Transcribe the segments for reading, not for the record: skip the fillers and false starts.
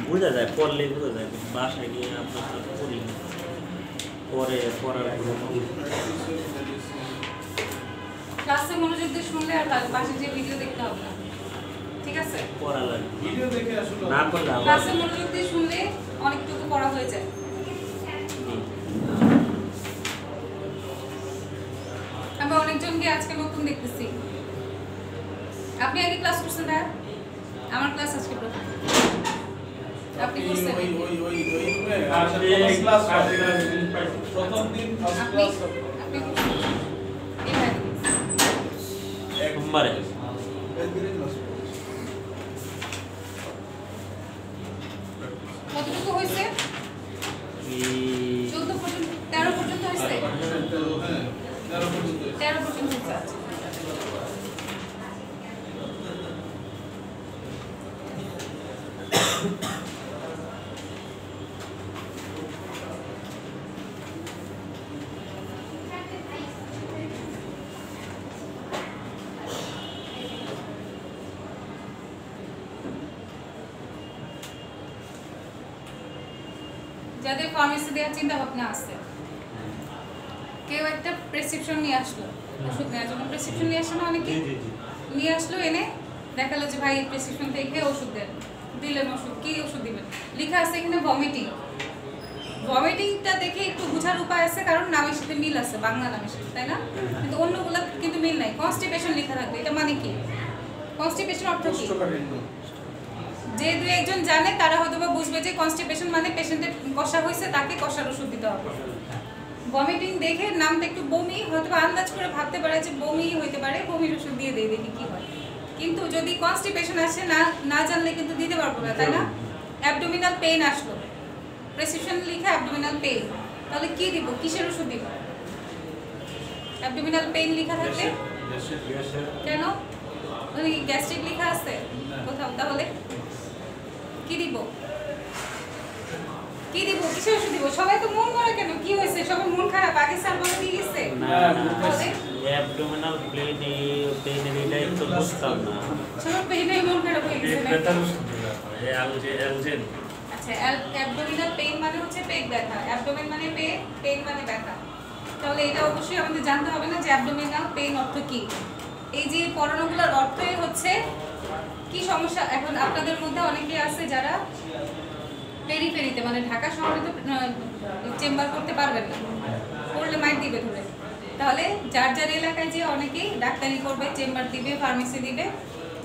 বোঝা যায়, পড়লে বোঝা যায়, বাসায় গিয়ে আপনার সাথে পড়ি পরে পড়ার ক্লাসে মনোযোগ দিয়ে শুনলে আর বাসে যে ভিডিও দেখতে হবে না, ঠিক আছে? পড়া লাগে, ভিডিও দেখে আসলে না পড়লে ক্লাসে মনোযোগ দিয়ে শুনলে অনেকটুকু পড়া হয়ে যায়। আমি অনেকজনকে আজকে নতুন দেখতেছি। আপনি আগে ক্লাস করছেন না? আমার ক্লাস আজকে প্রথম। আপনি করছেন? প্রথম দিন ফার্স্ট ক্লাস আপনি করছেন? এইভাবে সোমবারে কতটুকু হয়েছে? 14 পর্যন্ত, 13 পর্যন্ত হয়েছে? 13 পর্যন্ত হয়েছে। যাদের ফার্মেসি দেওয়ার চিন্তা ভাবনা আছে, কেউ একটা প্রেসক্রিপশন নিয়ে আসলো ওষুধ নেওয়ার জন্য, প্রেসক্রিপশন নিয়ে আসলো না অনেকে, নিয়ে আসলো, এনে দেখালো যে ভাই প্রেসক্রিপশন থেকে ওষুধ দেন, দিলেন ওষুধ, কি ওষুধ দিবেন, লেখা আছে এখানে ভমিটিং। ভমিটিংটা দেখে একটু বোঝার উপায় আছে, কারণ নামের সাথে মিল আছে, বাংলা নামের সাথে, তাই না? কিন্তু অন্যগুলো কিন্তু মিল নাই। কনস্টিপেশন লেখা থাকবে, এটা মানে কি? কনস্টিপেশন অর্থ কি? যে দুই একজন জানে তারা হয়তো বা বুঝবে যে কনস্টিপেশন মানে পেশেন্টের কষা হয়েছে, তাকে কষার ওষুধ দিতে হবে। ভমিটিং দেখে নামটা একটু বমি, হয়তো আন্দাজ করে ভাবতে পারে যে বমি হইতে পারে, বমির ওষুধ দিয়ে দেয়, দেখি কি হয়। কিন্তু যদি কনস্টিপেশন আসে না জানলে কিন্তু দিতে পারবো না, তাই না? অ্যাবডোমিনাল পেইন আসলো, প্রেসক্রিপশন লিখে অ্যাবডোমিনাল পেইন, তাহলে কি দিব, কিসের ওষুধ দিব? অ্যাবডোমিনাল পেইন লেখা থাকলে কেন? ওই গ্যাস্ট্রিক লেখা আছে কোথাও, তাহলে কি দিব? কি দিব, কিসের ওষুধ দিব? সবাই তো মন মরা কেন, কি হয়েছে? সবাই মন খারাপ, আগে স্যার বলে দিয়ে গেছে। অ্যাবডোমিনাল পেইনের এটাই তো বুঝতাম না। সবার পেইনে মন খারাপ হয়ে গেছে। আচ্ছা, অ্যাবডোমিনাল পেইন মানে হচ্ছে পেট ব্যথা, অ্যাবডোমেন মানে পেট, পেইন মানে ব্যথা। তাহলে এটা অবশ্যই আমাদের জানতে হবে না যে অ্যাবডোমিনাল পেইন অর্থ কি। এই যে পড়ানোগুলোর অর্থই হচ্ছে কি সমস্যা। এখন আপনাদের মধ্যে অনেকে আছে যারা পেরিফেরিতে, মানে ঢাকা শহরে তো চেম্বার করতে পারবেন না, করলে মাইর দিবে ধরে। তাহলে যার যার এলাকায় যে অনেকেই ডাক্তারি করবে, চেম্বার দিবে, ফার্মেসি দিবে,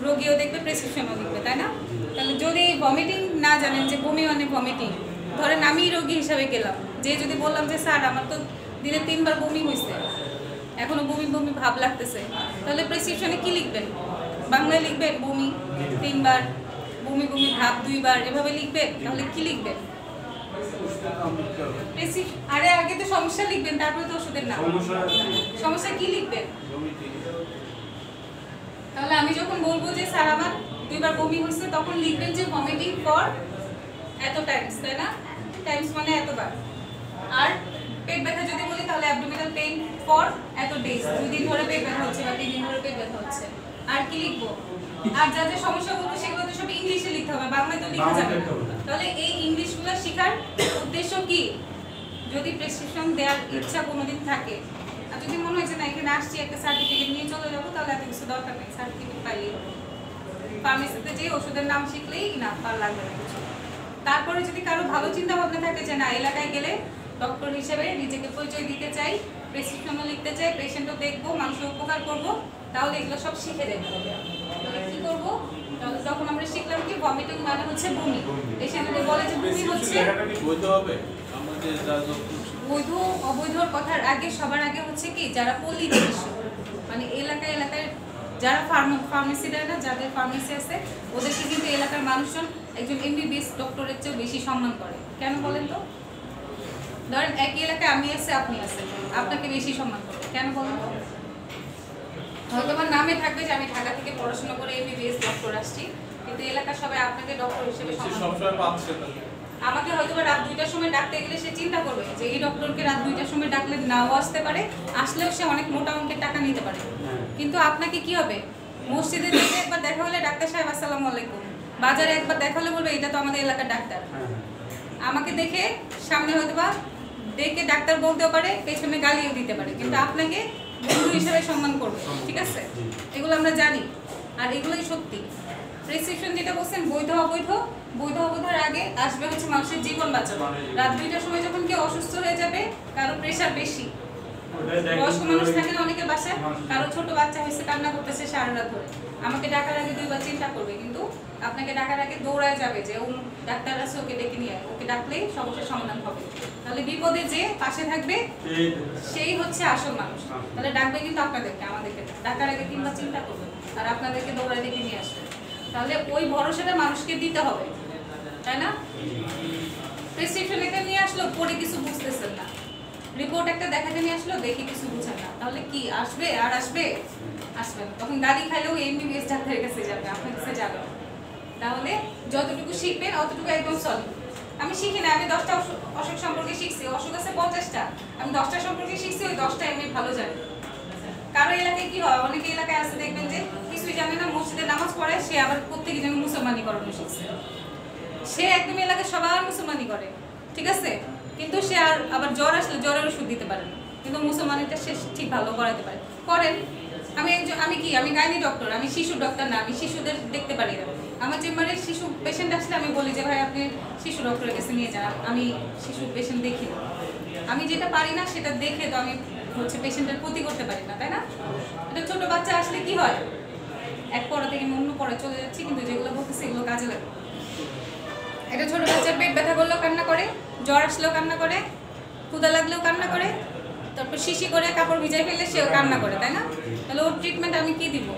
রোগীও দেখবে, প্রেসক্রিপশনও লিখবে, তাই না? তাহলে যদি ভমিটিং না জানেন যে বমি মানে ভমিটিং, ধরেন আমি রোগী হিসাবে গেলাম, যে যদি বললাম যে স্যার আমার তো দিনে 3 বার বমি হয়েছে, এখনো বমি বমি ভাব লাগতেছে, তাহলে প্রেসক্রিপশনে কি লিখবেন? বাংলায় লিখবেন বমি 3 বার, বমি বমি ভাব 2 বার, এভাবে লিখবেন। তাহলে কি লিখবেন? আরে আগে তো সমস্যা লিখবেন, তারপরে তো ওষুধের নাম। সমস্যা কি লিখবেন? তাহলে আমি যখন বলবো যে স্যার আমার 2 বার বমি হয়েছে, তখন লিখবেন যে ভমিটিং ফর এত টাইমস, তাই না? টাইমস মানে এতবার। আর পেট ব্যথা যদি বলি তাহলে অ্যাবডোমিনাল পেইন ফর এত ডেজ, 2 দিন ধরে পেট ব্যথা হচ্ছে বা 3 দিন ধরে পেট ব্যথা হচ্ছে। আর কি লিখবো? আর যা যা সমস্যা বলবো সেগুলো তো সব ইংলিশে লিখতে হবে, বাংলায় তো লেখা যাবে না। তাহলে এই ইংলিশগুলো শেখার উদ্দেশ্য কি? যদি প্রেসক্রিপশন দেওয়ার ইচ্ছা কোনোদিন থাকে, আর যদি মনে হয়েছে না এখানে আসছি একটা সার্টিফিকেট নিয়ে চলে যাবো, তাহলে এত কিছু দরকার নেই, সার্টিফিকেট পাইলেই হবে। ফার্মেসিতে যেয়ে ওষুধের নাম শিখলেই না, তার লাগবে না কিছু। তারপরে যদি কারো ভালো চিন্তা ভাবনা থাকে যে না এলাকায় গেলে ডক্টর হিসেবে নিজেকে পরিচয় দিতে চাই, প্রেসক্রিপশনও লিখতে চাই, পেশেন্টও দেখবো, মানুষের উপকার করবো, তাহলে এগুলো সব শিখে দেখতে হবে। তাহলে কি করবো? যখন আমরা শিখলাম কি ভমিটিং মানে হচ্ছে বমি, এসে যদি বলে যে বমি হচ্ছে, বৈধ অবৈধর কথার আগে সবার আগে হচ্ছে কি যারা পল্লী চিকিৎসক, মানে এলাকায় এলাকায় যারা ফার্মেসি দেয় না, যাদের ফার্মেসি আছে, ওদেরকে কিন্তু এলাকার মানুষজন একজন এমবিবিএস ডক্টরের চেয়েও বেশি সম্মান করে। কেন বলেন তো? ধরেন একই এলাকায় আমি আছে, আপনি আছেন, আপনাকে বেশি সম্মান করে, কেন বলেন তো? হয়তো আমার নামে থাকবে যে আমি ঢাকা থেকে পড়াশোনা করে এমবিবিএস ডক্টর আসছি, কিন্তু এলাকার সবাই আপনাকে ডক্টর হিসেবে সম্মান করে। আমাকে হয়তো রাত 2টার সময় ডাকতে গেলে সে চিন্তা করবে যে এই ডক্টরকে রাত 2টার সময় ডাকলে নাও আসতে পারে, আসলেও সে অনেক মোটা অঙ্কের টাকা নিতে পারে। কিন্তু আপনাকে কি হবে? মসজিদে দেখে একবার দেখা হলে ডাক্তার সাহেব আসসালামু আলাইকুম, বাজারে একবার দেখালে বলবে এটা তো আমাদের এলাকার ডাক্তার। আমাকে দেখে সামনে হয়তো বা দেখে ডাক্তার বলতেও পারে, পেছনে গালিও দিতে পারে, কিন্তু আপনাকে বন্ধু হিসেবে সম্মান করবে, ঠিক আছে? এগুলো আমরা জানি, আর এগুলোই সত্যি। প্রেসক্রিপশন যেটা বলছেন বৈধ অবৈধ, বৈধ অবৈধের আগে আসবে হচ্ছে মানুষের জীবন বাঁচানো। রাত 2টার সময় যখন কেউ অসুস্থ হয়ে যাবে, কারো প্রেশার বেশি, বয়স্ক মানুষ থাকেন অনেকের বাসায়, কারো ছোট বাচ্চা হয়েছে কান্না করতেছে সারা রাত ধরে, আমাকে ডাকার আগে 2বার চিন্তা করবে, কিন্তু আপনাকে ডাকার আগে দৌড়ায় যাবে যে ও ডাক্তার আছে, ওকে ডেকে নিয়ে আয়, ওকে ডাকলেই সমস্যার সমাধান হবে। তাহলে বিপদে যে পাশে থাকবে সেই হচ্ছে আসল মানুষ। তাহলে ডাকবে কিন্তু আপনাদেরকে, আমাদেরকে ডাকার আগে 3বার চিন্তা করবে, আর আপনাদেরকে দৌড়ায় ডেকে নিয়ে আসবে। তাহলে ওই ভরসাটা মানুষকে দিতে হবে, তাই না? প্রেসক্রিপশন এটা নিয়ে আসলো, পরে কিছু বুঝতেছেন না, রিপোর্ট একটা দেখাতে নিয়ে আসলো, দেখে কিছু বুঝেন না, তাহলে কি আসবে? আর আসবে না। তখন গালি খাইলেও এমবিবিএস ডাক্তারের কাছে যাবে, আপনার কাছে যাবে। তাহলে যতটুকু শিখবেন অতটুকু একদম সলিড। আমি শিখি না, আমি 10টা অসুখ সম্পর্কে শিখছি, অসুখ আছে 50টা, আমি 10টা সম্পর্কে শিখছি, ওই 10টা আমি ভালো জানি। কারো এলাকায় কি হয়, অনেকে এলাকায় আছে দেখবেন যে কিছুই জানে না, মসজিদে নামাজ পড়ে, সে আবার প্রত্যেকে যেন মুসলমানি করানো শিখছে, সে একদম এলাকায় সবার মুসলমানি করে, ঠিক আছে? কিন্তু সে আবার জ্বর আসলে জ্বরের ওষুধ দিতে পারে না, কিন্তু মুসলমানিটা সে ঠিক ভালো করাতে পারে। করেন, আমি গাইনি ডক্টর, আমি শিশু ডক্টর না, আমি শিশুদের দেখতে পারি না। আমার চেম্বারে শিশু পেশেন্ট আসলে আমি বলি যে ভাই আপনি শিশু ডক্টরের কাছে নিয়ে যান, আমি শিশু পেশেন্ট দেখি না। আমি যেটা পারি না সেটা দেখে তো আমি হচ্ছে পেশেন্টের ক্ষতি করতে পারি না, তাই না? এটা ছোট বাচ্চা আসলে কি হয়, এক পড়া থেকে অন্য পড়ে চলে যাচ্ছি, কিন্তু যেগুলো বলতেছি এগুলো কাজে লাগে। এটা ছোট বাচ্চার পেট ব্যথা করলেও কান্না করে, জ্বর আসলেও কান্না করে, ক্ষুধা লাগলেও কান্না করে, তারপর শিশি করে কাপড় ভিজাই ফেললে সেও কান্না করে, তাই না? তাহলে ওর ট্রিটমেন্ট আমি কি দিব?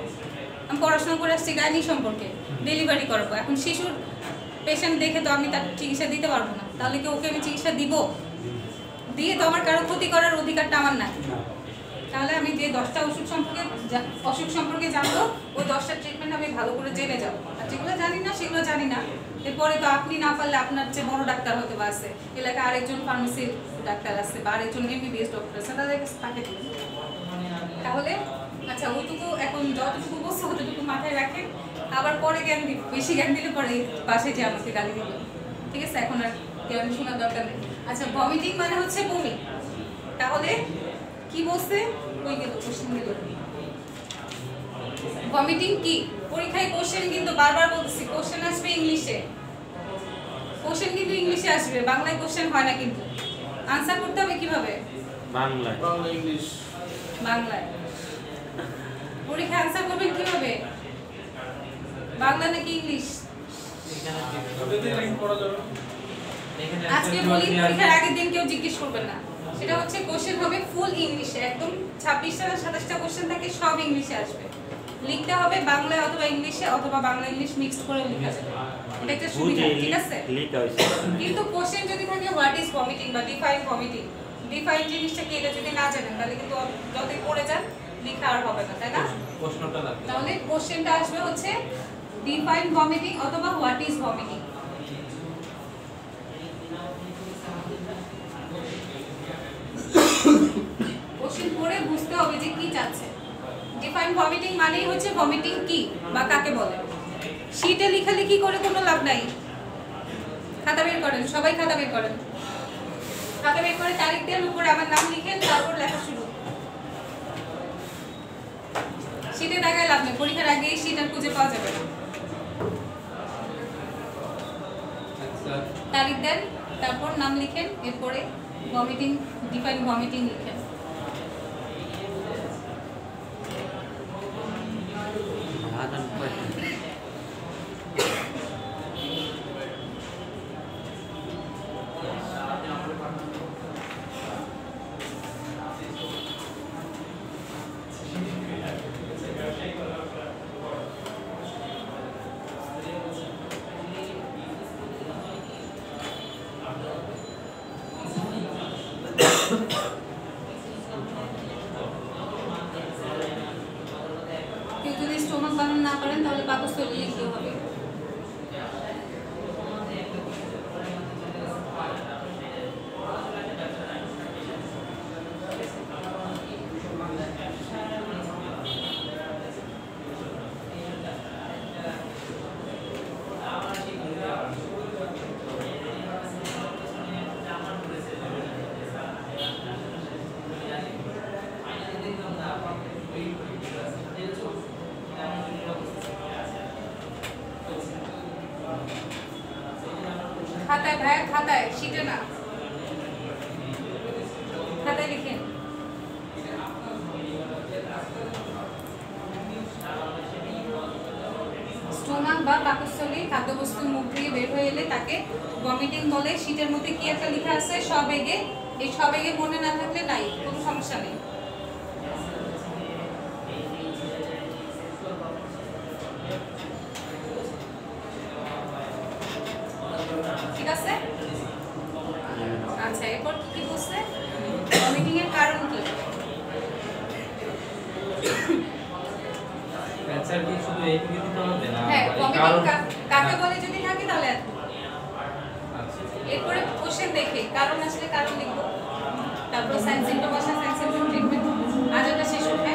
আমি পড়াশোনা করে আসছি গাইনি সম্পর্কে, ডেলিভারি করবো, এখন শিশুর পেশেন্ট দেখে তো আমি তার চিকিৎসা দিতে পারবো না। তাহলে কি ওকে আমি চিকিৎসা দিব? দিয়ে তো আমার কারো ক্ষতি করার অধিকারটা আমার নাই। তাহলে আমি যে 10টা অসুখ সম্পর্কে জানবো, ওই 10টা ট্রিটমেন্ট আমি ভালো করে জেনে যাবো, আর যেগুলো জানি না সেগুলো জানি না। এরপরে তো আপনি না পারলে আপনার যে বড় ডাক্তার হতে আছে, এলাকায় আরেকজন ফার্মেসির ডাক্তার আছে বা আরেকজন এমবিবিএস ডক্টর আছে, তাদের কাছে পাঠিয়ে দেবেন। তাহলে আচ্ছা, ওইটুকু এখন যতটুকু বলছে অতটুকু মাথায় রাখেন, আবার পরে জ্ঞান দিব, বেশি জ্ঞান দিলে পরে পাশে যে আমাকে গালি দিবে, ঠিক আছে? এখন আর জ্ঞান শোনার দরকার নেই। আচ্ছা, ভমিটিং মানে হচ্ছে বমি। তাহলে কি বলছে, কই গেল কোশ্চেন গেল, ভমিটিং কি? পরীক্ষায় কোশ্চেন কিন্তু বারবার বলতেছি, কোশ্চেন আসবে ইংলিশে, কোশ্চেন কিন্তু ইংলিশে আসবে, বাংলায় কোশ্চেন হয় না। কিন্তু আনসার করতে হবে কিভাবে? বাংলায়। বাংলা ইংলিশ বাংলায়। পরীক্ষা আনসার করবেন কিভাবে, বাংলা নাকি ইংলিশ? আজকে বলি, পরীক্ষার আগের দিন কেউ জিজ্ঞেস করবেন না, সেটা হচ্ছে কোশ্চেন হবে ফুল ইংলিশে, একদম 26টা না 27টা কোশ্চেন থাকে, সব ইংলিশে আসবে। লিখতে হবে বাংলায় অথবা ইংলিশে, অথবা বাংলা ইংলিশ মিক্সড করে লেখা যাবে, এটা একটা সুবিধা, ঠিক আছে? কিন্তু কোশ্চেন যদি থাকে হোয়াট ইজ ভমিটিং বা ডিফাইন ভমিটিং, ডিফাইন জিনিসটা কি এটা যদি না জানেন, তাহলে কিন্তু যতই পড়ে যান লেখা আর হবে না, তাই না? প্রশ্নটা লাগবে। তাহলে কোশ্চেনটা আসবে হচ্ছে ডিফাইন ভমিটিং অথবা হোয়াট ইজ ভমিটিং। কোশ্চেন পড়ে বুঝতে হবে যে কি চাচ্ছে। ডিফাইন ভমিটিং মানেই হচ্ছে ভমিটিং কি বা কাকে বলে। শীটে লেখালেখি করে কোনো লাভ নাই, খাতা বের করেন, সবাই খাতা বের করেন, খাতা বের করে তারিখ দেন, উপরে আমার নাম লিখেন, তারপর লেখা শুরু। শীটে দেখায় লাভ নেই, পরীক্ষার আগে শীট আর খুঁজে পাওয়া যাবে না। তারিখ দেন, তারপর নাম লিখেন, এরপরে ভমিটিং, ডিফাইন ভমিটিং লিখেন। কেউ যদি স্টোমাক বানান না পারেন তাহলে পাকস্থলী লিখতে হবে। খাতায় ভাইয়া খাতায় শিটে না খাতায় লিখেন স্টোমাক বা পাকস্থলী খাদ্যবস্তু মুখ দিয়ে বের হয়ে এলে তাকে ভমিটিং বলে শীটের মধ্যে কি একটা লেখা আছে সবেগে এই সবেগে মনে না থাকলে নাই কোনো সমস্যা নেই ঠিক আছে আচ্ছা এরপর কি বলছে ভমিটিং এর কারণ কি অ্যানসার কি শুধু এইটুকু দিতে হবে না হ্যাঁ কারণ কাকে বলে যদি থাকে তাহলে এরপরে কোশ্চেন দেখে কারণ আসলে কারণ লিখব তারপর সাইন সিম্পটম আসলে সাইন সিম্পটম ট্রিটমেন্ট আজ এটা শেষ হবে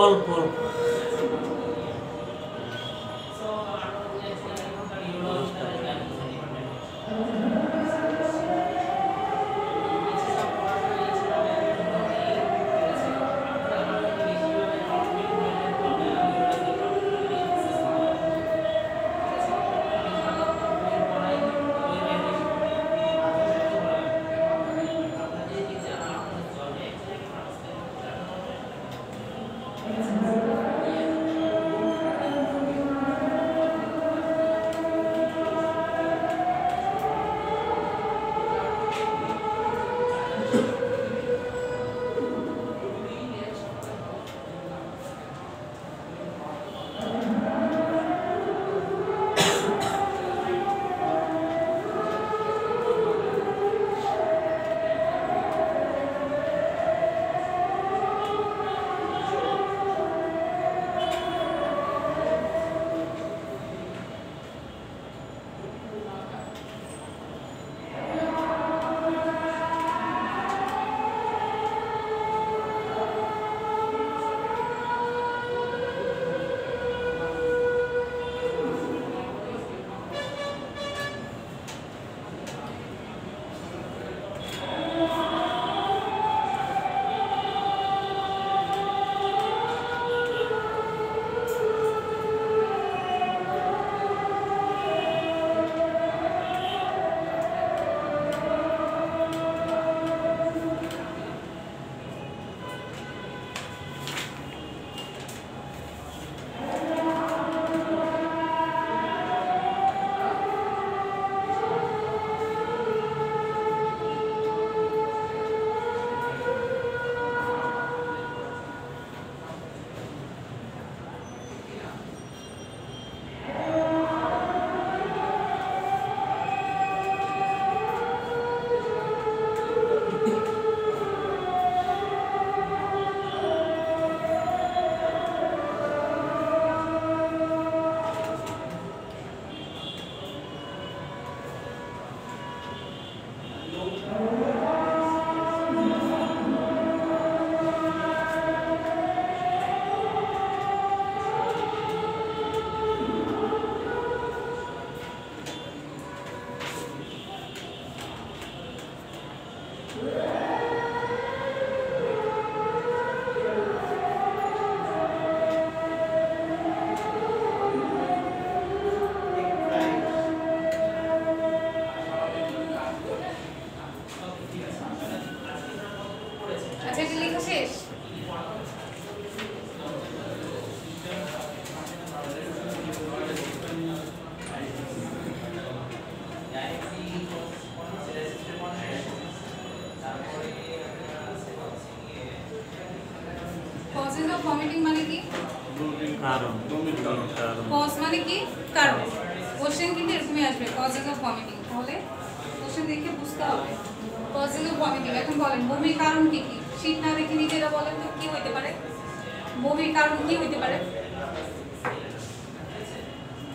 অল্প অল্প Causes of vomiting মানে কি? কারণ Cause মানে কি? কারণ। কোশ্চেন কিন্তু এরকমই আসবে causes of vomiting। তাহলে কোশ্চেন দেখে বুঝতে হবে। কজিং অফ ভমিটিং, এখন বলেন বমির কারণ কি কি? শীত না দেখে নিজেরা বলেন তো কি হইতে পারে? বমির কারণ কি হইতে পারে?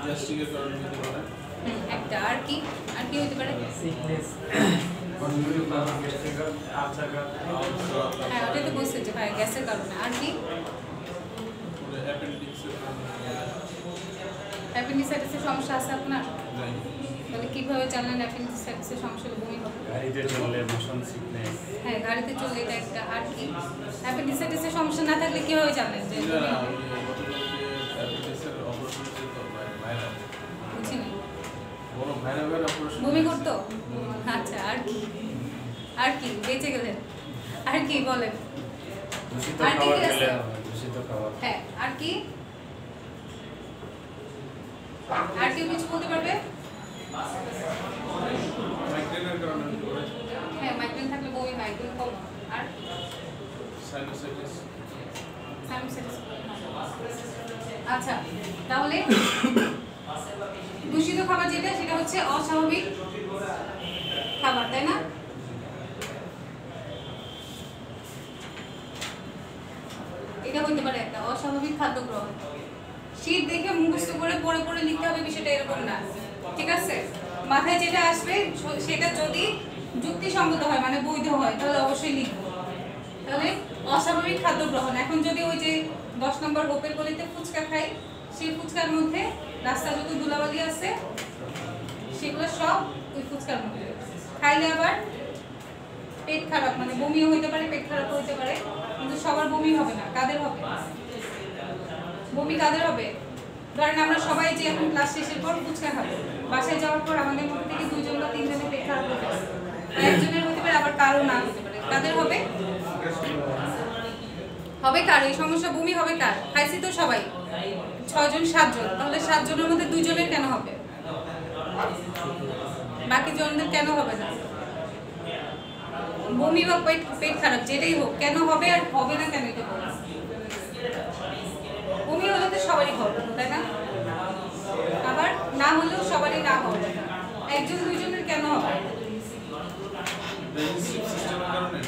গ্যাস্ট্রিকের কারণে হতে পারে। একটা আর কি হইতে পারে? সিকনেস হ্যাঁ ওটাই তো বলছে যে ভাই গ্যাসের কারণে। আর কি? অ্যাপেন্ডিক্সের কারণে অ্যাপেন্ডিসাইটিসের সমস্যা আছে আপনার? নাই। তাহলে কিভাবে জানলেন অ্যাপেন্ডিসাইটিসের সমস্যা হলে বমি হবে? গাড়িতে চললে মোশন সিকনেস। হ্যাঁ গাড়িতে চললে এটা একটা। আর কি? অ্যাপেন্ডিসাইটিসের সমস্যা না থাকলে কিভাবে জানলেন যে না, বমি হবে? আমি গতকালকে অ্যাপেন্ডিক্সের অপারেশন ছিল তো ভাইরাল। বুঝিনি। বড় ভাইরালের অপারেশন। বমি করতো? আচ্ছা আর কি? আর কি বেঁচে গেলেন? আর কি বলেন? দূষিত আর কি খাবার কি আছে? খেলে হবে, দূষিত খাবার। হ্যাঁ আর কি? আর কি কিছু বলতে পারবে? মাইগ্রেনের কারণে হতে পারে। হ্যাঁ মাইগ্রেন থাকলে বমি হয়, এগুলো কম। আর সাইনোসাইটিস। সাইনোসাইটিস। আচ্ছা তাহলে দূষিত খাবার যেটা সেটা হচ্ছে অস্বাভাবিক খাবার, তাই না? এটা হতে পারে একটা অস্বাভাবিক খাদ্য গ্রহণ। শীত দেখে মুখস্থ করে পড়ে পড়ে লিখতে হবে বিষয়টা এরকম না, ঠিক আছে? মাথায় যেটা আসবে সেটা যদি যুক্তিসঙ্গত হয় মানে বৈধ হয় তাহলে অবশ্যই লিখবো। তাহলে অস্বাভাবিক খাদ্য গ্রহণ, এখন যদি ওই যে 10 নম্বর হোপের গলিতে ফুচকা খাই, সেই ফুচকার মধ্যে রাস্তা যত ধুলাবালি আছে সেগুলো সব ওই ফুচকার মধ্যে খাইলে আবার পেট খারাপ মানে বমিও হইতে পারে, পেট খারাপ হইতে পারে, কিন্তু সবার বমি হবে না। কাদের হবে বমি? কাদের হবে? ধরেন আমরা সবাই যে এখন ক্লাস শেষের পর ফুচকা খাবো, বাসায় যাওয়ার পর আমাদের মধ্যে থেকে 2 জন বা 3 জনের পেট খারাপ হতে পারে, একজনের হতে পারে আবার কারো না হতে পারে। কাদের হবে? হবে কার এই সমস্যা? বমি হবে কার? খাইছি তো সবাই 6 জন 7 জন, তাহলে 7 জনের মধ্যে 2 জনের কেন হবে? বাকি জনদের কেন হবে না? বমি বা পেট খারাপ যেটাই হোক কেন হবে আর হবে না কেন এটা বলুন। বমি হলে তো সবারই হবে, তাই না? আবার না হলেও সবারই না হবে, একজন 2 জনের কেন হবে? ডাইজেস্টিভ সিস্টেমের কারণে।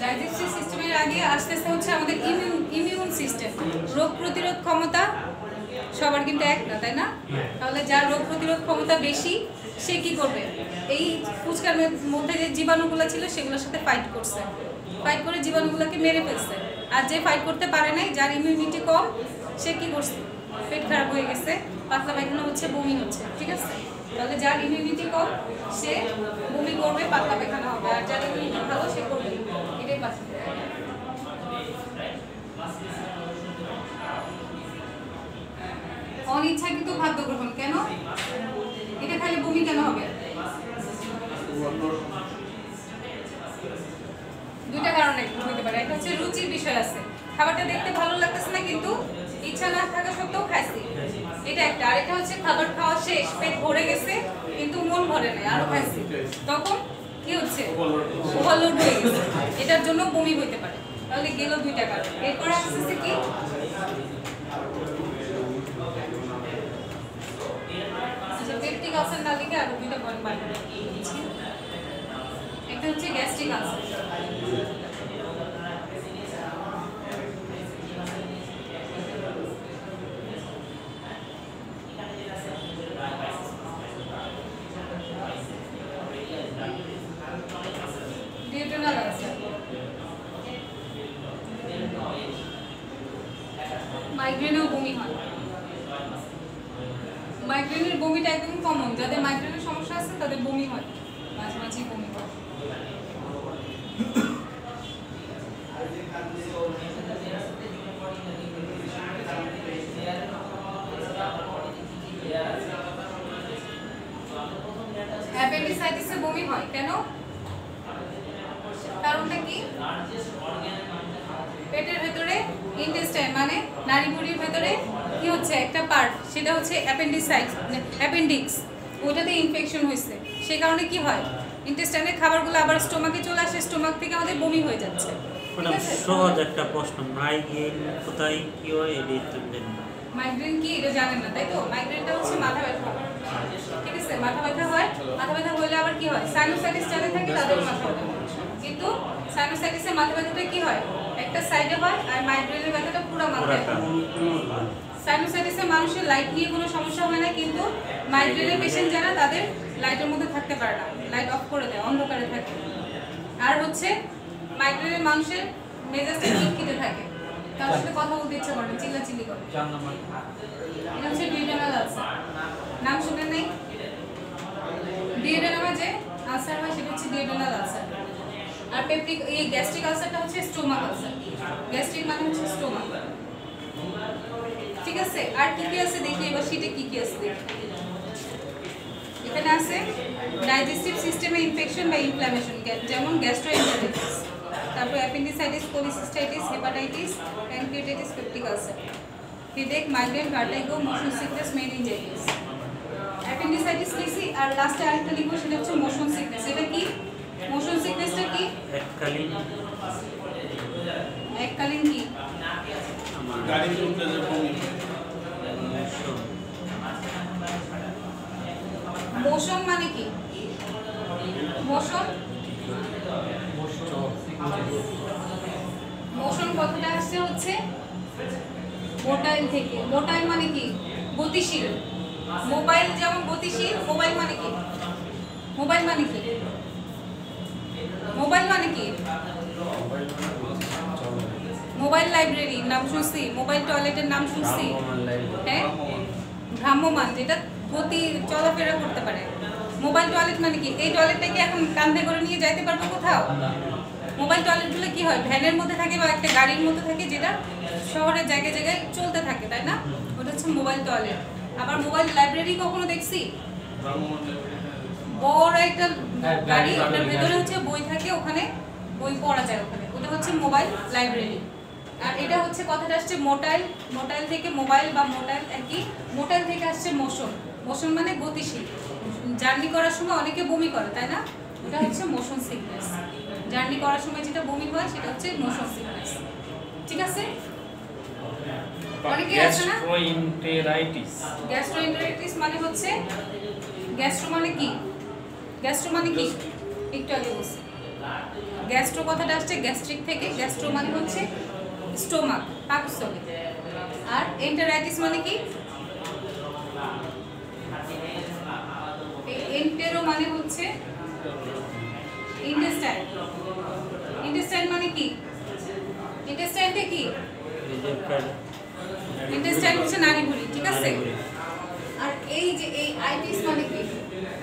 ডাইজেস্টিভ সিস্টেমের আগে আস্তে আস্তে হচ্ছে আমাদের ইমিউন সিস্টেম, রোগ প্রতিরোধ ক্ষমতা সবার কিন্তু এক না, তাই না? তাহলে যার রোগ প্রতিরোধ ক্ষমতা বেশি সে কি করবে? এই ফুচকার মধ্যে যে জীবাণুগুলো ছিল সেগুলোর সাথে ফাইট করছে, ফাইট করে জীবাণুগুলোকে মেরে ফেলছে। আর যে ফাইট করতে পারে নাই, যার ইমিউনিটি কম, সে কি করছে? পেট খারাপ হয়ে গেছে, পাতলা পায়খানা হচ্ছে, বমি হচ্ছে, ঠিক আছে? তাহলে যার ইমিউনিটি কম সে বমি করবে, পাতলা পায়খানা হবে, আর যার ইমিউনিটি ভালো সে করবে। এটাই পার্থক্য। অনিচ্ছাকৃত খাদ্য গ্রহণ কেন? এটা খালি বমি কেন হবে? দুইটা কারণে হতে পারে। একটা হচ্ছে রুচির বিষয় আছে, খাবারটা দেখতে ভালো লাগতেছে না কিন্তু ইচ্ছা না থাকা সত্ত্বেও খাইছি, এটা একটা। আর এটা হচ্ছে খাবার খাওয়া শেষ, পেট ভরে গেছে কিন্তু মন ভরে নাই, আরো খাইছি, তখন কি হচ্ছে? ওভারলোড হয়ে গেছে, এটার জন্য বমি হইতে পারে। তাহলে গেল দুইটা কারণ। এরপরে আসতেছে কি? আচ্ছা পেপটিক আলসার না লিখে আরো দুইটা পয়েন্ট বার করে দিচ্ছি। একটা হচ্ছে গ্যাস্ট্রিক আলসার। ডিউটেনাল আলসার। মাইগ্রেনেও বমি হয়। মাইগ্রেনের বমিটা একদম কমন, যাদের মাইগ্রেনের সমস্যা আছে তাদের বমি হয়, মাঝে মাঝেই বমি হয়। অ্যাপেন্ডিসাইটিসে বমি হয় কেন? কারণটা কি? পেটের ভেতরে ইন্টেস্টাইন মানে নাড়িভুঁড়ির ভেতরে কি হচ্ছে একটা পার্ট, সেটা হচ্ছে অ্যাপেন্ডিক্স, ওইটাতে ইনফেকশন হয়েছে, সেই কারণে কি হয়? ইন্টেস্টাইনের খাবারগুলো আবার স্টোমাকে চলে আসে, স্টোমাক থেকে আমাদের বমি হয়ে যাচ্ছে। ম্যাডাম সহজ একটা প্রশ্ন, মাইগ্রেন কোথায় কি হয় এটাই তো জানি না। মাইগ্রেন কি এটা জানেন না তাই তো? মাইগ্রেনটা হচ্ছে মাথা ব্যথা, ঠিক আছে? মাথা ব্যথা হয় সাইনোসাইটিস যাদের থাকে তাদের মাথা ব্যথা হয়। কিন্তু সাইনোসাইটিসের মাথা ব্যথাটা কি হয়, একটা সাইডে হয়, আর মাইগ্রেনের ব্যথাটা পুরো মাথায় হয়। সাইনোসাইটিসে মানুষের লাইট নিয়ে কোনো সমস্যা হয় না, কিন্তু মাইগ্রেনের পেশেন্ট যারা তাদের লাইটের মধ্যে থাকতে পারে না, লাইট অফ করে দেয়, অন্ধকারে থাকে। আর হচ্ছে মাইগ্রেনের মানুষের মেজাজটা খিটখিটে থাকে, তার সাথে কথা বলতে ইচ্ছা করে, চিল্লাচিল্লি করে। 4 নম্বর এটা হচ্ছে ডিউডেনাল আলসার, নাম শুনে নেই? ডিউডেনামে যে আলসার হয় সেটা হচ্ছে ডিউডেনাল আলসার। আর পেপটিক এই গ্যাস্ট্রিক আলসারটা হচ্ছে স্টোমাক আলসার। গ্যাস্ট্রিক মানে হচ্ছে স্টোমাক। ঠিক আছে, আর কি কি আছে দেখি এবার শীটে কি কি আছে দেখি। এখানে আছে ডাইজেস্টিভ সিস্টেমে ইনফেকশন বা ইনফ্লামেশন, যেমন গ্যাস্ট্রোএন্টারাইটিস, তারপর appendicitis, polycystitis, hepatitis, pancreatitis, peptic ulcer, headache, migraine, vertigo, motion sickness, meningitis. Appendicitis লিখছি, আর লাস্টে আরেকটা লিখবো, সেটা হচ্ছে মোশন সিকনেস। এটা কি? মোশন সিকনেসটা কি? এককালীন কি? গাড়িতে উঠলে যে বমি মোশন মানে কি? মোশন মোশন কথাটা আসছে হচ্ছে মোটাইল থেকে। মোটাইল মানে কি? গতিশীল। মোবাইল যেমন গতিশীল, মোবাইল মানে কি? মোবাইল মানে কি? মোবাইল মানে কি? মোবাইল লাইব্রেরি নাম শুনছি, মোবাইল টয়লেটের নাম শুনছি, হ্যাঁ, ভ্রাম্যমান, যেটা গতি চলাফেরা করতে পারে। মোবাইল টয়লেট মানে কি? এই টয়লেটটা কি এখন কাঁধে করে নিয়ে যাইতে পারবো কোথাও? মোবাইল টয়লেটগুলো কি হয়, ভ্যানের মধ্যে থাকে বা একটা গাড়ির মধ্যে থাকে, যেটা শহরের জায়গায় জায়গায় চলতে থাকে, তাই না? ওটা হচ্ছে মোবাইল টয়লেট। আবার মোবাইল লাইব্রেরি কখনো দেখছি? বড় একটা গাড়ি, ওটার ভেতরে হচ্ছে বই থাকে, ওখানে বই পড়া যায়, ওখানে, ওটা হচ্ছে মোবাইল লাইব্রেরি। আর এটা হচ্ছে কথাটা আসছে মোটাইল, মোটাইল থেকে মোবাইল বা মোটাইল একই, মোটাইল থেকে আসছে মোশন। মোশন মানে গতিশীল। জার্নি করার সময় অনেকে বমি করে, তাই না? ওটা হচ্ছে মোশন সিকনেস। জার্নি করার সময় যেটা বমি হয় সেটা হচ্ছে মোশন সিকনেস। ঠিক আছে? অনেকে আছে না গ্যাস্ট্রোএন্টেরাইটিস। গ্যাস্ট্রোএন্টারাইটিস মানে হচ্ছে, গ্যাস্ট্রো মানে কি? গ্যাস্ট্রো মানে কি? একটু আগে বলছি, গ্যাস্ট্রো কথাটা আসছে গ্যাস্ট্রিক থেকে। গ্যাস্ট্রো মানে হচ্ছে স্টোমাক, পাকস্থলী। আর এন্টারাইটিস মানে কি? এন্টেরো মানে হচ্ছে ইন্টেস্টাইন। ইন্টেস্টাইন মানে কি? ইন্টেস্টাইনটা কি? ইন্টেস্টাইন হচ্ছে নাড়িভুঁড়ি। ঠিক আছে? আর এই যে এই আইটিস মানে কি?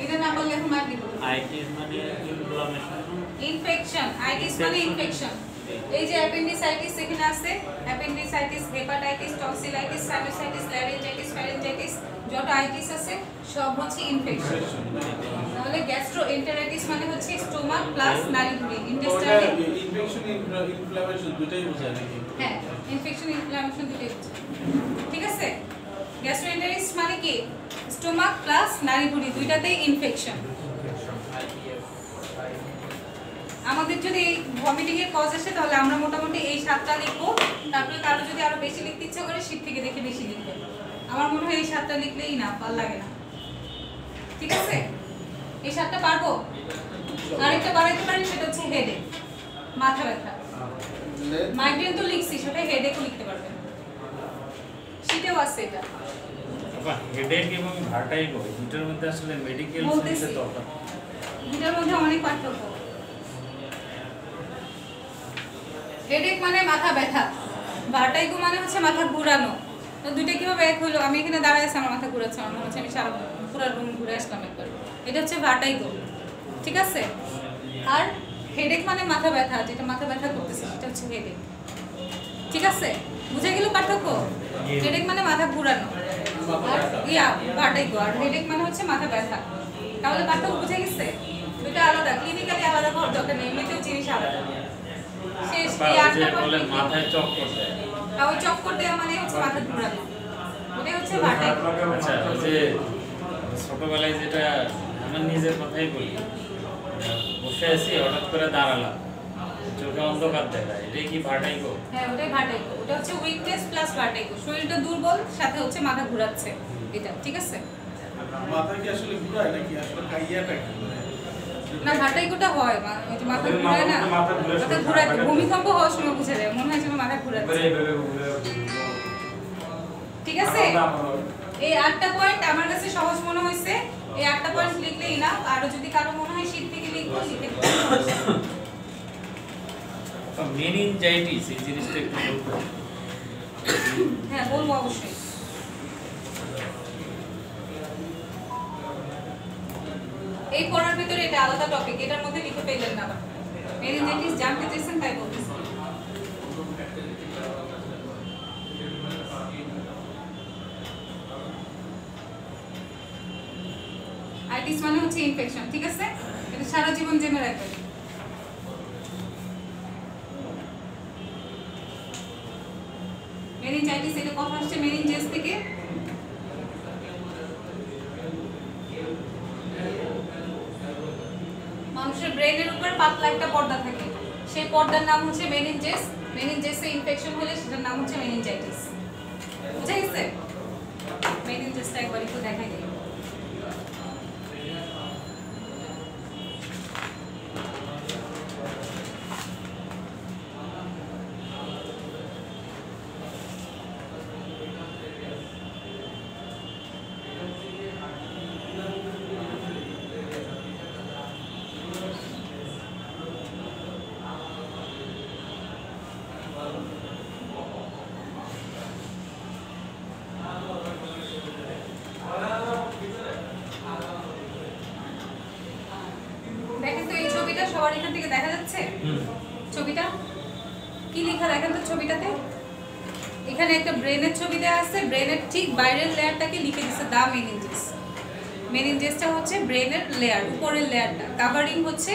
এটা না বললে এখন মার দিব। আইটিস মানে ইনফ্লামেশন, ইনফেকশন। আইটিস মানে ইনফেকশন। এই যে অ্যাপেন্ডিসাইটিস এখানে আছে, appendicitis, hepatitis, tonsillitis, sinusitis, laryngitis, pharyngitis, যত আইটিস আছে সব হচ্ছে ইনফেকশন। তাহলে গ্যাস্ট্রোএন্টারাইটিস মানে হচ্ছে স্টোমাক প্লাস নাড়িভুঁড়ি, ইন্টেস্টাইন। ইনফেকশন ইনফ্লামেশন দুটোই বোঝায় নাকি? হ্যাঁ, ইনফেকশন ইনফ্লামেশন দুটোই হচ্ছে। ঠিক আছে? গ্যাস্ট্রোএন্টারাইটিস মানে কি? স্টোমাক প্লাস নাড়িভুঁড়ি দুইটাতেই ইনফেকশন। আমাদের যদি ভমিটিং এর কজ আসে তাহলে আমরা মোটামুটি এই 7টা লিখবো। তারপরে কারো যদি আরো বেশি লিখতে ইচ্ছা করে শীট থেকে দেখে বেশি লিখবে। আমার মনে হয় এই 7টা লিখলেই না, ভালো লাগে না। ঠিক আছে? এই 7টা পারবো। আরেকটা বাড়াইতে পারি, সেটা হচ্ছে হেডেক, মাথা ব্যথা। মাইগ্রেন তো লিখছি, সেটা হেডেকও লিখতে পারবেন, শীতেও আছে এটা। হেডেক এবং ভার্টাইগো দুটোর মধ্যে আসলে মেডিকেল বলতেছি, সায়েন্সের তফাৎ। দুটার মধ্যে অনেক পার্থক্য। হেডেক মানে মাথা ব্যথা, ভার্টাইগো মানে হচ্ছে মাথা ঘুরানো। তো দুইটা কিভাবে এক হলো? আমি এখানে দাঁড়ায় আছি, আমার মাথা ঘুরাচ্ছে, আমার মনে হচ্ছে আমি সারা পুরো রুম ঘুরে আসলাম একবার। এটা হচ্ছে ভার্টাইগো। ঠিক আছে? আর হেডেক মানে মাথা ব্যথা, যেটা মাথা ব্যথা করতেছে সেটা হচ্ছে হেডেক। ঠিক আছে? বুঝে গেল পার্থক্য? হেডেক মানে মাথা ঘুরানো, আর ভার্টাইগো। আর হেডেক মানে হচ্ছে মাথা ব্যথা। তাহলে পার্থক্য বুঝে গেছে? দুইটা আলাদা, ক্লিনিক্যালি আলাদা হওয়ার দরকার নেই, এমনিতেও জিনিস আলাদা। শেষ এই 8টা বলে মাথায় চক্কর দেয়। ওই চক্কর দেওয়া মানে হচ্ছে মাথা ঘুরানো, ওটাই হচ্ছে ভার্টাইগো। আচ্ছা, ওই যে ছোটবেলায় যেটা, আমার নিজের কথাই বলি, বসে আছি হঠাৎ করে দাঁড়ালাম, চোখে অন্ধকার দেখা, এটাই কি ভার্টাইগো? হ্যাঁ, ওটাই ভার্টাইগো। ওটা হচ্ছে উইকনেস প্লাস ভার্টাইগো, শরীরটা দুর্বল সাথে হচ্ছে মাথা ঘুরাচ্ছে, এটা। ঠিক আছে? মাথা কি আসলে ঘুরায় নাকি আসলে কাইয়াটা কি? না ভার্টাইগোটা হয় ওই যে মাথা ঘুরায় না, মাথা ঘুরায়, ভূমিকম্প হওয়ার সময় বুঝে যায়, মনে হয় যেন মাথা ঘুরাচ্ছে। ঠিক আছে, এই 8টা পয়েন্ট আমার কাছে সহজ মনে হয়েছে। এই 8টা পয়েন্ট লিখলেই না, আরো যদি কারো মনে হয় শীট থেকে লিখবো লিখে দিতে। মেনিনজাইটিস এই জিনিসটা একটু বলবো। হ্যাঁ বলবো অবশ্যই। এই পড়ার ভিতরে এটা আলাদা টপিক, এটার মধ্যে লিখে পেলেন না। মেনিনজাইটিস জানতে চেয়েছেন তাই বলতেছি। আইটিস মানে হচ্ছে ইনফেকশন, ঠিক আছে? এটা সারা জীবন জেনে রাখবেন। মেনিনজাইটিস এটা কথা আসছে মেনিনজেস থেকে। মানুষের ব্রেনের উপর পাতলা একটা পর্দা থাকে, সেই পর্দার নাম হচ্ছে মেনিনজেস। মেনিনজেসে ইনফেকশন হলে সেটার নাম হচ্ছে মেনিনজাইটিস। বুঝা গেছে? মেনিনজেসটা একবার একটু দেখাই দিই। দেখেন তো এই ছবিটা সবার এখান থেকে দেখা যাচ্ছে? ছবিটা কি লেখা দেখেন তো ছবিটাতে? এখানে একটা ব্রেনের ছবি দেওয়া আছে, ব্রেনের ঠিক বাইরের লেয়ারটাকে লিখে দিচ্ছে দা মেনিনজেস। মেনিনজেসটা হচ্ছে ব্রেনের লেয়ার, উপরের লেয়ারটা। কভারিং হচ্ছে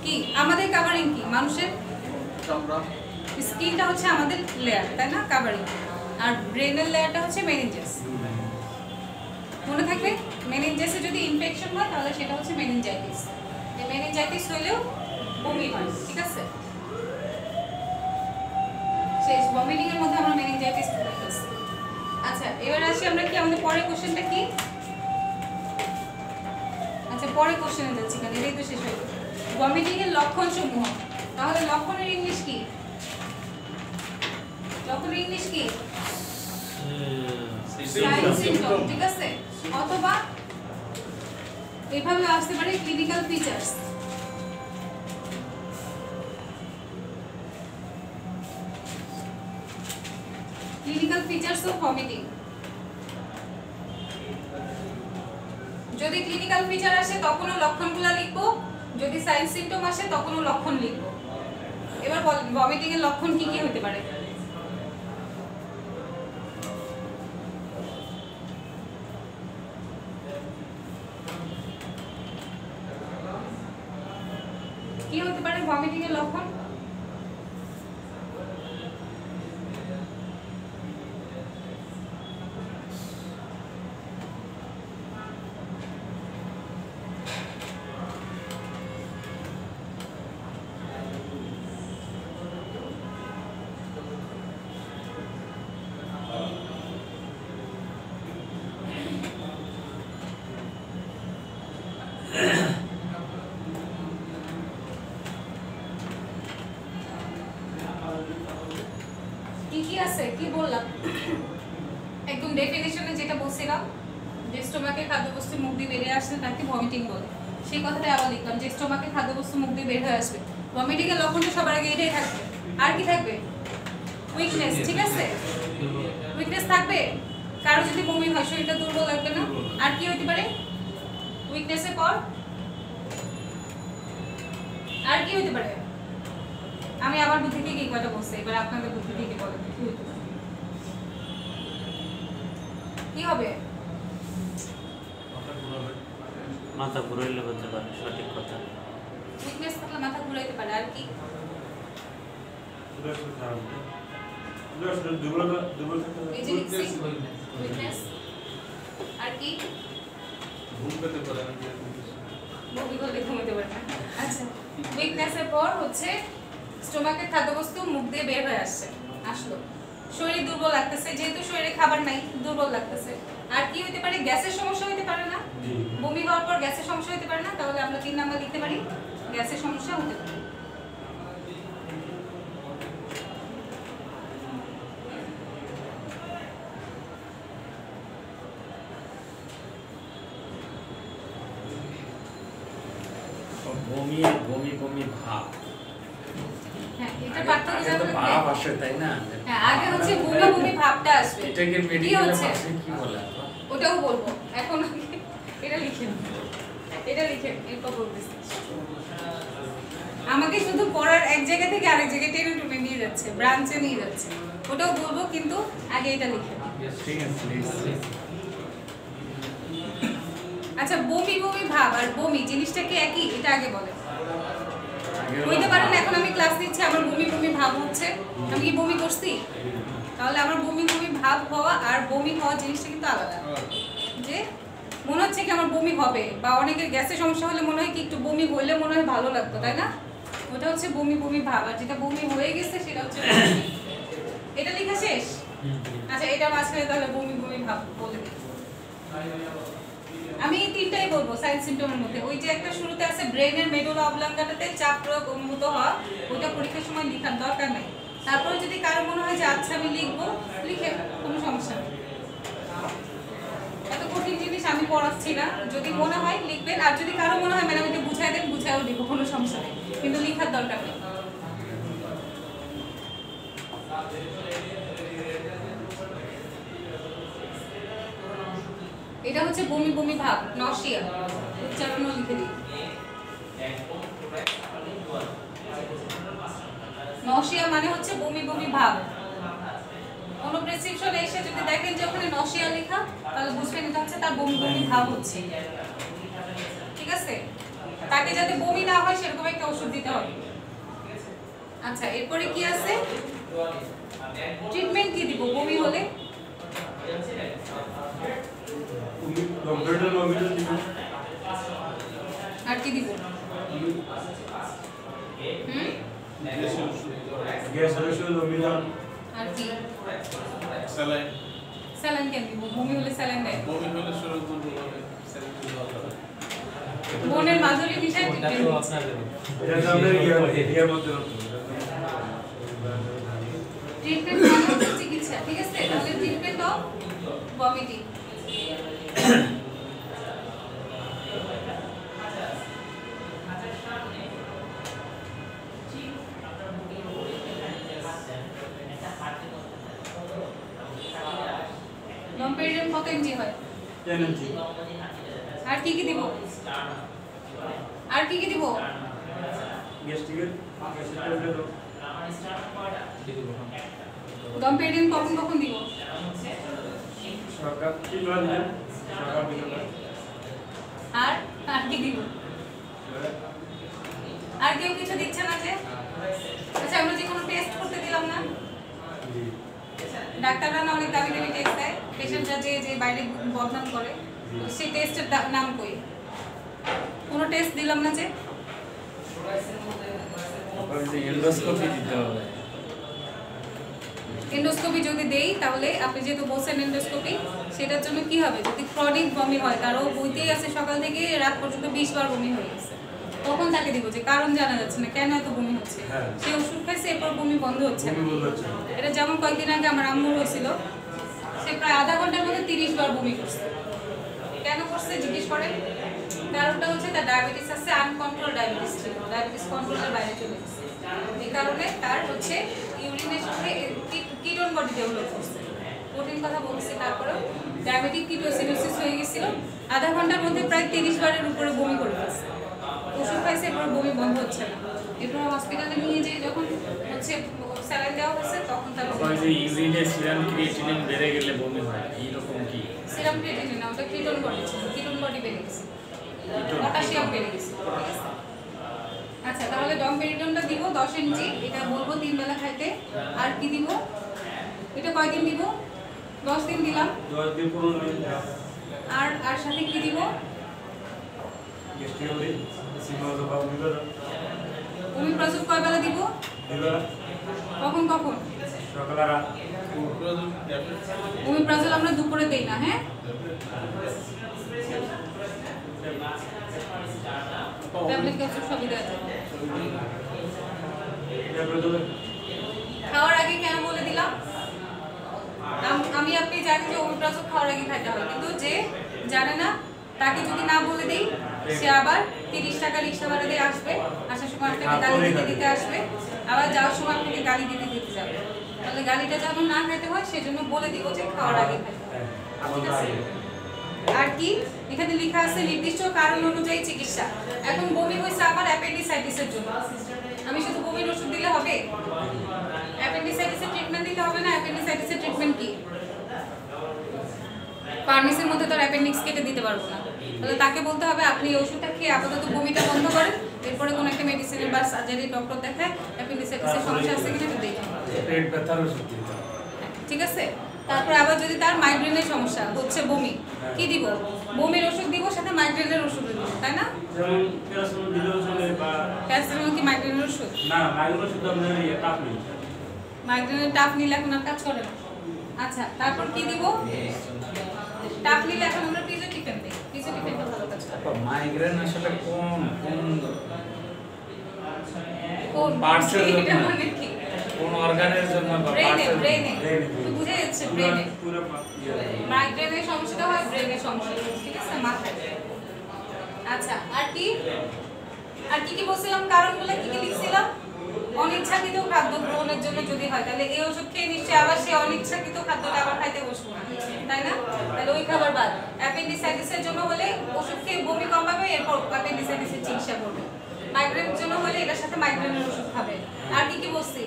কি আমাদের কভারিং কি মানুষের স্কিনটা হচ্ছে আমাদের লেয়ার, তাই না? কভারিং। আর ব্রেনের লেয়ারটা হচ্ছে মেনিনজেস। মনে থাকবে, মেনিনজেসে যদি ইনফেকশন হয় তাহলে সেটা হচ্ছে মেনিনজাইটিস। এই মেনিনজাইটিস হইলেও বমি হয়, ঠিক আছে? শেষ ভমিটিং এর মধ্যে আমরা মেনিনজাইটিস বলতেছি। আচ্ছা এবার আসি আমরা কি আমাদের পরের কোশ্চেনটা কি? আচ্ছা পরের কোশ্চেনে যাচ্ছি, কারণ এটাই তো শেষ হয়ে গেল। ভমিটিং এর লক্ষণ সমূহ। তাহলে লক্ষণের ইংলিশ কি? লক্ষণের ইংলিশ কি? সিম্পটম, ঠিক আছে? অথবা এভাবে আসতে পারে clinical features. Clinical features of vomiting. যদি ক্লিনিক্যাল ফিচার আসে তখনও লক্ষণগুলো লিখবো, যদি সাইন সিম্পটম আসে তখনও লক্ষণ লিখবো। এবার বলেন ভমিটিং এর লক্ষণ কি কি হতে পারে? কি হতে পারে ভমিটিং এর লক্ষণ? কি কি আছে কি বললাম? একদম ডেফিনিশনে যেটা বলছিলাম যে স্টোমাকে খাদ্যবস্তু মুখ দিয়ে বেরিয়ে আসলে তাকে ভমিটিং বলে, সেই কথাটাই আবার লিখলাম যে স্টোমাকে খাদ্যবস্তু মুখ দিয়ে বের হয়ে আসবে। ভমিটিং এর লক্ষণটা সবার আগে এটাই থাকবে। আর কি থাকবে? উইকনেস, ঠিক আছে? উইকনেস থাকবে। কারো যদি বমি হয় শরীরটা দুর্বল লাগবে না? আর কি হতে পারে উইকনেসের পর? আর কি হতে পারে? আমি আবার বুদ্ধি থেকে এই কথা বলছি, এবার আপনাদের বুদ্ধি থেকে বলেন কি হতে পারে? কি হবে? মাথা ঘুরাইলে হতে পারে, সঠিক কথা। উইকনেস থাকলে মাথা ঘুরাইতে পারে। আর কি? এই যে উইকনেস। আর কি? ঘুম পেতে পারে না, বমি করলে ঘুমাতে পারে না। আচ্ছা উইকনেসের পর হচ্ছে স্টোমাকের খাদ্যবস্তু মুখ দিয়ে বের হয়ে আসছে, আসলো। শরীর দুর্বল লাগতেছে, যেহেতু শরীরে খাবার নাই দুর্বল লাগতেছে। আর কি হতে পারে? গ্যাসের সমস্যা হতে পারে না? বমি হওয়ার পর গ্যাসের সমস্যা হতে পারে না? তাহলে আমরা 3 নাম্বার লিখতে পারি গ্যাসের সমস্যা হতে পারে। বমি বমি বমি ভাব, হ্যাঁ, এটা পার্থক্য আগে তো জানতে ভাব হবে। আসে তাই না? হ্যাঁ, আগে হচ্ছে বমি বমি ভাবটা আসবে। এটাকে কি মেডিকেল হচ্ছে? ভাষায় কি বলে? ওটাও বলবো। এখন এটা লিখেন। এটা লিখেন, এরপর বলতেছি। আমাকে শুধু পড়ার এক জায়গা থেকে আরেক জায়গায় টেনে টুনে নিয়ে যাচ্ছে, ব্রাঞ্চে নিয়ে যাচ্ছে। ওটাও বলবো, কিন্তু আগে এটা লিখেন। ঠিক আছে, প্লিজ। আচ্ছা, বমি বমি ভাব আর বমি জিনিসটা কি একই? এটা আগে বলেন। আগে বলতে পারেন এখন আমি ক্লাস নিচ্ছি, আমার বমি বমি ভাব হচ্ছে, আমি কি বমি করছি? তাহলে আমার বমি বমি ভাব হওয়া আর বমি হওয়া জিনিসটা কিন্তু আলাদা। যে মনে হচ্ছে কি আমার বমি হবে, বা অনেকের গ্যাসের সমস্যা হলে মনে হয় কি একটু বমি হইলে মনে হয় ভালো লাগতো, তাই না? ওটা হচ্ছে বমি বমি ভাব, আর যেটা বমি হয়ে গেছে সেটা হচ্ছে বমি। এটা লেখা শেষ? আচ্ছা, এটা মাঝখানে তাহলে বমি বমি ভাব বলে দিই। আমি এই তিনটাই বলবো সাইন সিম্পটমের মধ্যে। ওই যে একটা শুরুতে আছে ব্রেনের মেডুলা অবলাঙ্গাটাতে চাপ প্রয়োগ অনুভূত হওয়া, ওটা পরীক্ষার সময় লেখার দরকার নেই। তারপরে যদি কারো মনে হয় যে আচ্ছা আমি লিখবো, লিখে, কোনো সমস্যা নেই। এত কঠিন জিনিস আমি পড়াচ্ছি না, যদি মনে হয় লিখবেন, আর যদি কারো মনে হয় ম্যাডাম এটা বুঝাই দেন, বুঝাইও লিখবো, কোনো সমস্যা নেই, কিন্তু লেখার দরকার নেই। এটা হচ্ছে বমি বমি ভাব, নশিয়া, উচ্চারণও লিখে দিই। নশিয়া মানে হচ্ছে বমি বমি ভাব। কোনো প্রেসক্রিপশনে এসে যদি দেখেন যে ওখানে নশিয়া লেখা, তাহলে বুঝবেন এটা হচ্ছে তার বমি বমি ভাব হচ্ছে। ঠিক আছে? তাকে যাতে বমি না হয় সেরকম একটা ওষুধ দিতে হবে। আচ্ছা, এরপরে কি আছে? ট্রিটমেন্ট কি দিব বমি হলে? আর কি দিব? আর কি? স্যালাইন। স্যালাইন কেন দিব? বমি হলে স্যালাইন দেয়? বমি হলে শরীর দুর্বল হবে, স্যালাইন দেওয়া হবে। বনের মাধুরী মিশায় ডাক্তার আপনার ট্রিটমেন্ট মানে হচ্ছে চিকিৎসা। ঠিক আছে? তাহলে ট্রিটমেন্ট অফ ভমিটিং। লম্পেরিয়াম কত এমজি হয়? আর কি কি দিব? আর কি কি দিব? লম্পেরিয়াম কখন কখন দিব? আর আর কি দিব? আর কেউ কিছু দিচ্ছে না যে? আচ্ছা, আমরা যে কোনো টেস্ট করতে দিলাম না? ডাক্তাররা না অনেক দামি দামি টেস্ট দেয়, পেশেন্টরা যে বাইরে বদনাম করে, সেই টেস্টের নাম কই? কোনো টেস্ট দিলাম না যে? এন্ডোস্কোপি দিতে হবে। এন্ডোস্কোপি যদি দেই, তাহলে আপনি যেহেতু বলছেন এন্ডোস্কোপি, সেটার জন্য কি হবে? যদি ক্রনিক বমি হয়, কারো বইতেই আছে সকাল থেকে রাত পর্যন্ত 20 বার বমি হয়ে গেছে, তখন তাকে দিব যে কারণ জানা যাচ্ছে না, কেন এত বমি হচ্ছে, সে ওষুধ খাইছে, এরপর বমি বন্ধ হচ্ছে না। এটা যেমন কয়েকদিন আগে আমার আম্মুর হয়েছিল, সে প্রায় আধা ঘন্টার মধ্যে 30 বার বমি করছে। কেন করছে জিজ্ঞেস করেন? কারণটা হচ্ছে তার ডায়াবেটিস আছে, আনকন্ট্রোল ডায়াবেটিস ছিল, ডায়াবেটিস কন্ট্রোলের বাইরে চলে গেছে। এই কারণে তার হচ্ছে ইউরিনের সাথে কিটোন বডি ডেভেলপ করছে। কঠিন কথা বলছে, তারপরেও ডায়াবেটিক কিটোসিডোসিস হয়ে গেছিল, আধা ঘন্টার মধ্যে প্রায় 30 বারের উপরে বমি করে ফেলছে। ওষুধ খাইছে, এরপর বমি বন্ধ হচ্ছে না। এরপর হসপিটালে নিয়ে যেয়ে যখন হচ্ছে স্যালাইন দেওয়া হচ্ছে, তখন তার ইউরিনে সিরাম ক্রিয়েটিনিন বেড়ে গেলে বমি হয়, এইরকম কি? সিরাম ক্রিয়েটিনিন না, ওটা কিটোন বডি ছিল, কিটোন বডি বেড়ে গেছে, পটাশিয়াম বেড়ে গেছে। আচ্ছা, তাহলে ডমপেরিডনটা দিব 10 এমজি, এটা বলবো 3 বেলা খাইতে। আর কি দিব? এটা কয়দিন দিব? 10 দিন দিলাম। 10 দিন 15 দিন। আর সাথে কি দিব? গেস্টিওরি সিমাজো বা ওমিপ্রাজল কয় বেলা দিব? 2 বেলা। কখন কখন? সকাল আর রাত। ওমিপ্রাজল আমরা দুপুরে দেই না, হ্যাঁ? ট্যাবলেট ক্যাপসুল সবই দেওয়া যায়। খাওয়ার আগে কেন বলে দিলাম? আমি আপনি জানি যে ওমিপ্রাজল খাওয়ার আগে খাইতে হবে, কিন্তু যে জানে না তাকে যদি না বলে দেই সে আবার 30 টাকা রিক্সা ভাড়া দিয়ে আসবে, আসার সময় আপনাকে গালি দিতে আসবে, আবার যাওয়ার সময় আপনাকে গালি দিতে যাবে। তাহলে গালিটা যেন না খাইতে হয় সেজন্য বলে দিব যে খাওয়ার আগে খাইতে হবে। ঠিক আছে? আর কি এখানে লেখা আছে নির্দিষ্ট কারণ অনুযায়ী চিকিৎসা। এখন বমি হইছে আমার অ্যাপেন্ডিসাইটিসের জন্য, আমি শুধু বমির ওষুধ দিলে হবে? অ্যাপেন্ডিসাইটিসের ট্রিটমেন্ট দিতে হবে না? অ্যাপেন্ডিসাইটিসের ট্রিটমেন্ট কি? ফার্মেসির মধ্যে তো অ্যাপেন্ডিক্স কেটে দিতে পারবো না, তাহলে তাকে বলতে হবে আপনি এই ওষুধটা খেয়ে আপাতত বমিটা বন্ধ করেন, এরপরে কোনো একটা মেডিসিনের বা সার্জারি ডক্টর দেখায় অ্যাপেন্ডিসাইটিসের সমস্যা আছে কিনা একটু দেখুন। পেট ব্যথার ওষুধ দিতে হবে। ঠিক আছে? তারপর আবার যদি তার মাইগ্রেনের সমস্যা হচ্ছে, বমি, কি দিব? বমির ওষুধ দিব, সাথে মাইগ্রেনের ওষুধ দিব, তাই না? যেমন প্যারাসিটামল দিলেও চলে বা প্যারাসিটামল কি মাইগ্রেনের ওষুধ? না, মাইগ্রেনের ওষুধ আপনার টাফ নেই। মাইগ্রেনের টাফ নিলে এখন আর কাজ করে না। আচ্ছা, তারপর কি দিব? টাফ নিলে এখন আমরা পিজোটিফেন দিই। পিজোটিফেনটা ভালো কাজ করে। মাইগ্রেন আসলে কোন কোন পার্টসের এটা জন্য? মানে কি? কোন অর্গানের জন্য বা ব্রেনে, পার্টসের ব্রেনে। ব্রেনে। তো বুঝে যাচ্ছে ব্রেনে। পুরো মাইগ্রেনের সমস্যাটা হয় ব্রেনের সমস্যা, ঠিক আছে? মাথায়। আচ্ছা, আর কি কি বলছিলাম? কারণগুলো কি লিখছিলাম? অনিচ্ছাকৃত খাদ্য গ্রহণের জন্য যদি হয়, তাহলে এই ওষুধ খেয়ে নিশ্চয়ই আবার সে অনিচ্ছাকৃত খাদ্যটা আবার খাইতে বসবো না, তাই না? তাহলে ওই খাবার বাদ। অ্যাপেন্ডিসাইটিসের জন্য হলে ওষুধ খেয়ে বমি কমাবে, এরপর অ্যাপেন্ডিসাইটিসের চিকিৎসা করবে। মাইগ্রেনের জন্য হলে এটার সাথে মাইগ্রেনের ওষুধ খাবে। আর কি বলছি?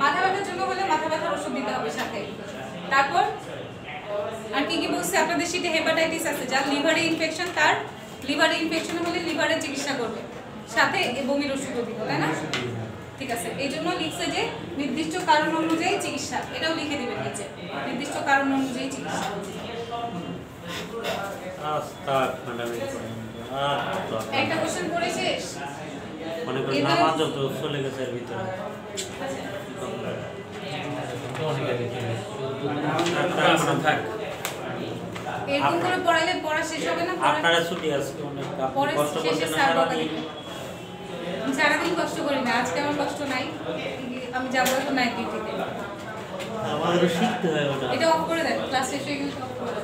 মাথা ব্যথার জন্য হলে মাথা ব্যথার ওষুধ দিতে হবে সাথে। তারপর আর কি বলছি? আপনাদের শীতে হেপাটাইটিস আছে, যার লিভারে ইনফেকশন, তার লিভারে ইনফেকশন হলে লিভারের চিকিৎসা করবে, সাথে বমির ওষুধও দিব, তাই না? ঠিক আছে, এই জন্য লিখছে যে নির্দিষ্ট কারণ অনুযায়ী চিকিৎসা, এটাও লিখে দিবেন নিচে, নির্দিষ্ট কারণ অনুযায়ী চিকিৎসা। একটা কোশ্চেন পড়ে শেষ। মনে করেন নামাজ তো চলে গেছে এর ভিতরে। থাক। এরকম করে পড়াইলে পড়া শেষ হবে না। আপনারা ছুটি আজকে অনেক পরে কষ্ট শেষে করছেন না স্যার সারাদিন। সারাদিন কষ্ট করি না, আজকে আমার কষ্ট নাই, আমি যাবো এখন নাইট ডিউটিতে। আমাদের শিখতে হয় ওটা। এটা অফ করে দেন, ক্লাস শেষ হয়ে গেলে অফ করে দেন।